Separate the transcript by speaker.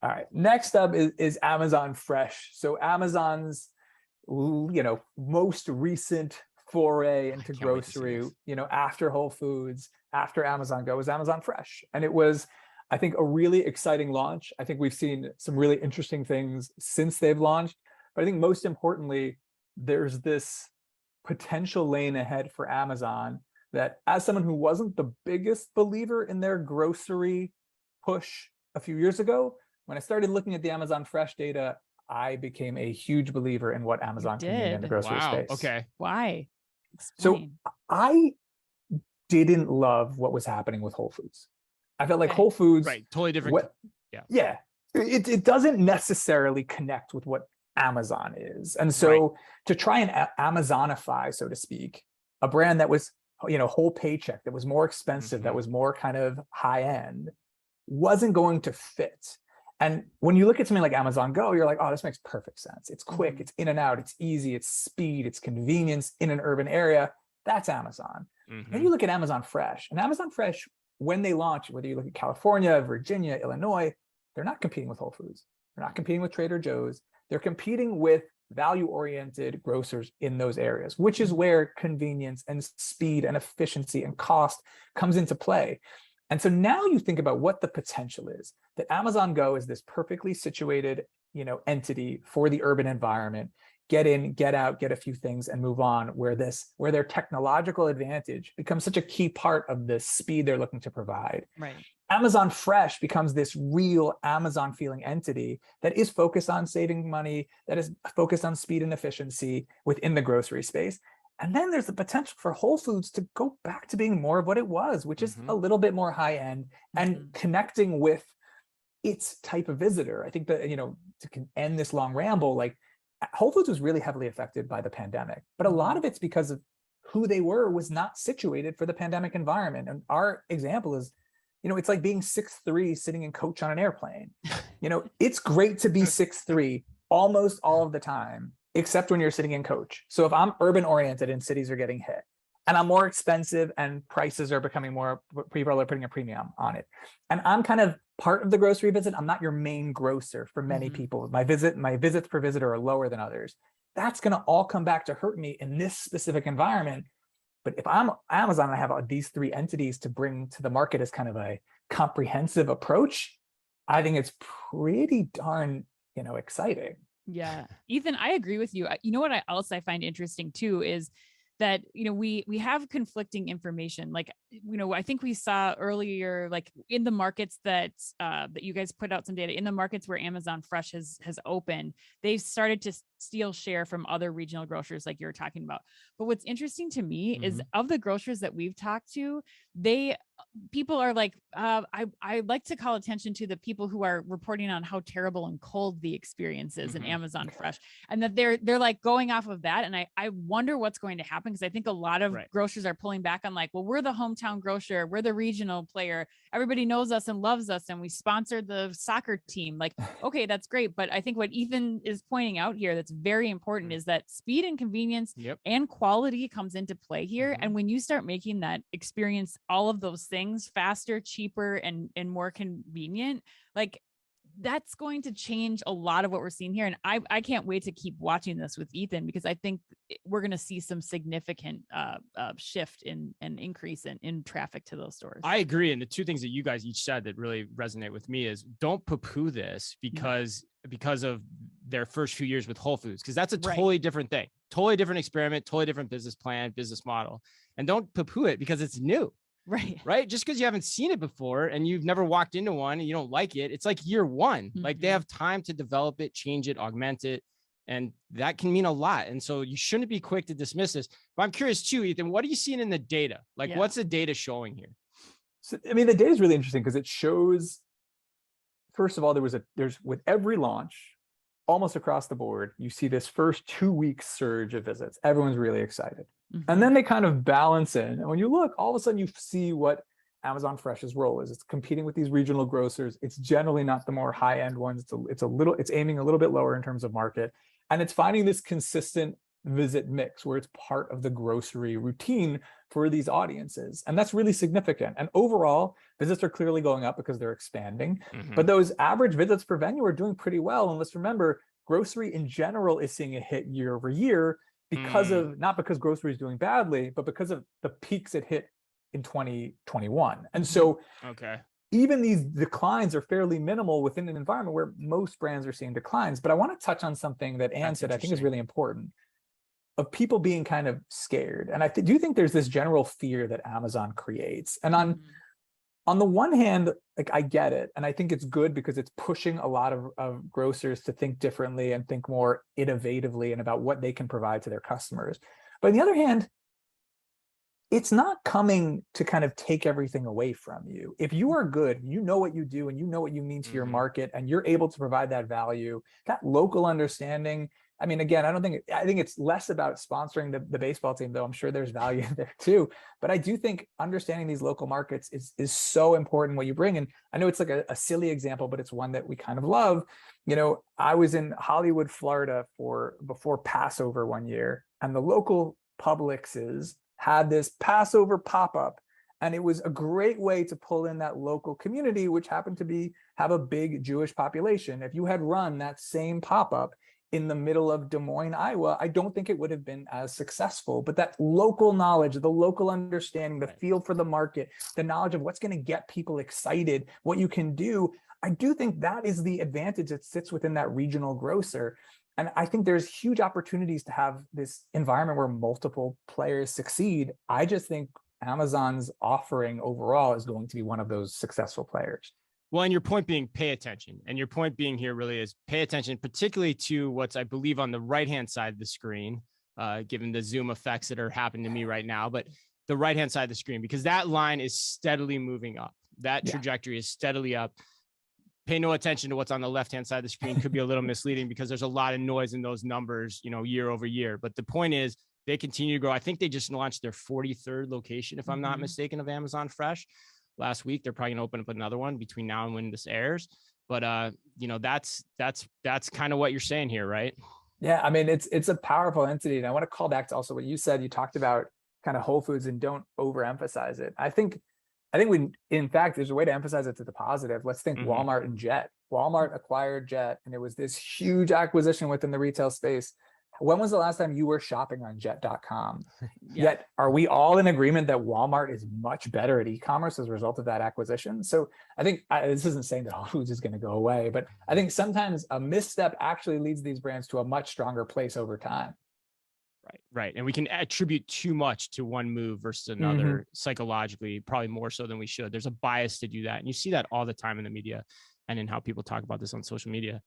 Speaker 1: All right. Next up is Amazon Fresh. So Amazon's, most recent foray into grocery, after Whole Foods, after Amazon Go, was Amazon Fresh. And it was, I think, a really exciting launch. I think we've seen some really interesting things since they've launched. But I think most importantly, there's this potential lane ahead for Amazon that, as someone who wasn't the biggest believer in their grocery push a few years ago, when I started looking at the Amazon Fresh data, I became a huge believer in what Amazon can mean in the grocery space.
Speaker 2: Okay.
Speaker 3: Why? Explain.
Speaker 1: So I didn't love what was happening with Whole Foods. I felt like Whole Foods,
Speaker 2: right, totally different.
Speaker 1: It doesn't necessarily connect with what Amazon is. And so to try and Amazonify, so to speak, a brand that was, whole paycheck, that was more expensive, that was more kind of high end, wasn't going to fit. And when you look at something like Amazon Go, you're like, oh, this makes perfect sense. It's quick, it's in and out, it's easy, it's speed, it's convenience in an urban area. That's Amazon. Then you look at Amazon Fresh, and Amazon Fresh, when they launch, whether you look at California, Virginia, Illinois, they're not competing with Whole Foods. They're not competing with Trader Joe's. They're competing with value-oriented grocers in those areas, which is where convenience and speed and efficiency and cost comes into play. And so now you think about what the potential is, that Amazon Go is this perfectly situated, entity for the urban environment. Get in, get out, get a few things and move on, where their technological advantage becomes such a key part of the speed they're looking to provide.
Speaker 3: Right.
Speaker 1: Amazon Fresh becomes this real Amazon feeling entity that is focused on saving money, that is focused on speed and efficiency within the grocery space. And then there's the potential for Whole Foods to go back to being more of what it was, which is a little bit more high end and connecting with its type of visitor. I think that, to end this long ramble, like Whole Foods was really heavily affected by the pandemic, but a lot of it's because of who they were was not situated for the pandemic environment. And our example is, it's like being 6'3", sitting in coach on an airplane. It's great to be 6'3" almost all of the time, except when you're sitting in coach. So if I'm urban oriented and cities are getting hit and I'm more expensive and prices are becoming more, people are putting a premium on it, and I'm kind of part of the grocery visit, I'm not your main grocer for many people. My visits per visitor are lower than others. That's going to all come back to hurt me in this specific environment. But if I'm Amazon and I have these three entities to bring to the market as kind of a comprehensive approach, I think it's pretty darn, exciting.
Speaker 3: Yeah. Ethan, I agree with you. You know what I find interesting too is that, we have conflicting information. Like, I think we saw earlier, like in the markets that you guys put out some data, in the markets where Amazon Fresh has opened, they've started to steal share from other regional grocers like you were talking about. But what's interesting to me is, of the grocers that we've talked to, people are like, I like to call attention to the people who are reporting on how terrible and cold the experience is in Amazon Fresh, and that they're like going off of that. And I wonder what's going to happen, because I think a lot of grocers are pulling back on like, well, we're the hometown grocer, we're the regional player, everybody knows us and loves us, and we sponsored the soccer team. Like, okay, that's great. But I think what Ethan is pointing out here that's very important is that speed and convenience and quality comes into play here. And when you start making that experience, all of those things faster, cheaper, and more convenient, like that's going to change a lot of what we're seeing here. And I can't wait to keep watching this with Ethan, because I think we're going to see some significant shift and increase in traffic to those stores.
Speaker 2: I agree. And the two things that you guys each said that really resonate with me is, don't poo-poo this because of their first few years with Whole Foods, because that's a totally different thing, totally different experiment, totally different business plan, business model. And don't poo-poo it because it's new. Right. Just because you haven't seen it before and you've never walked into one and you don't like it, it's like year one. Like they have time to develop it, change it, augment it. And that can mean a lot. And so you shouldn't be quick to dismiss this. But I'm curious too, Ethan, what are you seeing in the data? Like what's the data showing here?
Speaker 1: So, I mean, the data is really interesting because it shows, first of all, there's with every launch, almost across the board, you see this first 2-week surge of visits. Everyone's really excited. And then they kind of balance in. And when you look, all of a sudden you see what Amazon Fresh's role is. It's competing with these regional grocers. It's generally not the more high-end ones. It's aiming a little bit lower in terms of market. And it's finding this consistent visit mix where it's part of the grocery routine for these audiences. And that's really significant. And overall, visits are clearly going up because they're expanding. But those average visits per venue are doing pretty well. And let's remember, grocery in general is seeing a hit year over year because of, not because grocery is doing badly, but because of the peaks it hit in 2021. And so even these declines are fairly minimal within an environment where most brands are seeing declines. But I want to touch on something that Anne said I think is really important, of people being kind of scared. And I do think there's this general fear that Amazon creates. And on the one hand, like, I get it. And I think it's good because it's pushing a lot of grocers to think differently and think more innovatively and about what they can provide to their customers. But on the other hand, it's not coming to kind of take everything away from you. If you are good, you know what you do and you know what you mean to your market, and you're able to provide that value, that local understanding. I mean, again, I think it's less about sponsoring the baseball team, though I'm sure there's value there too. But I do think understanding these local markets is so important, what you bring. And I know it's like a silly example, but it's one that we kind of love. You know, I was in Hollywood, Florida before Passover one year, and the local Publix's had this Passover pop-up, and it was a great way to pull in that local community, which happened to have a big Jewish population. If you had run that same pop-up in the middle of Des Moines, Iowa, I don't think it would have been as successful. But that local knowledge, the local understanding, the feel for the market, the knowledge of what's going to get people excited, what you can do, I do think that is the advantage that sits within that regional grocer. And I think there's huge opportunities to have this environment where multiple players succeed. I just think Amazon's offering overall is going to be one of those successful players.
Speaker 2: Well, and your point being pay attention. And your point being here really is pay attention, particularly to what's, I believe, on the right-hand side of the screen, given the Zoom effects that are happening to me right now, but the right-hand side of the screen, because that line is steadily moving up. That trajectory is steadily up. Pay no attention to what's on the left-hand side of the screen. Could be a little misleading because there's a lot of noise in those numbers, you know, year over year. But the point is they continue to grow. I think they just launched their 43rd location, if I'm not mistaken, of Amazon Fresh last week. They're probably gonna open up another one between now and when this airs. But you know, that's kind of what you're saying here, right?
Speaker 1: Yeah, I mean, it's a powerful entity. And I want to call back to also what you said. You talked about kind of Whole Foods, and don't overemphasize it. I think in fact, there's a way to emphasize it to the positive. Let's think Walmart and Jet. Walmart acquired Jet, and it was this huge acquisition within the retail space. When was the last time you were shopping on jet.com? Yet, are we all in agreement that Walmart is much better at e-commerce as a result of that acquisition? So I think this isn't saying that Whole Foods is going to go away, but I think sometimes a misstep actually leads these brands to a much stronger place over time.
Speaker 2: Right. And we can attribute too much to one move versus another psychologically, probably more so than we should. There's a bias to do that. And you see that all the time in the media and in how people talk about this on social media.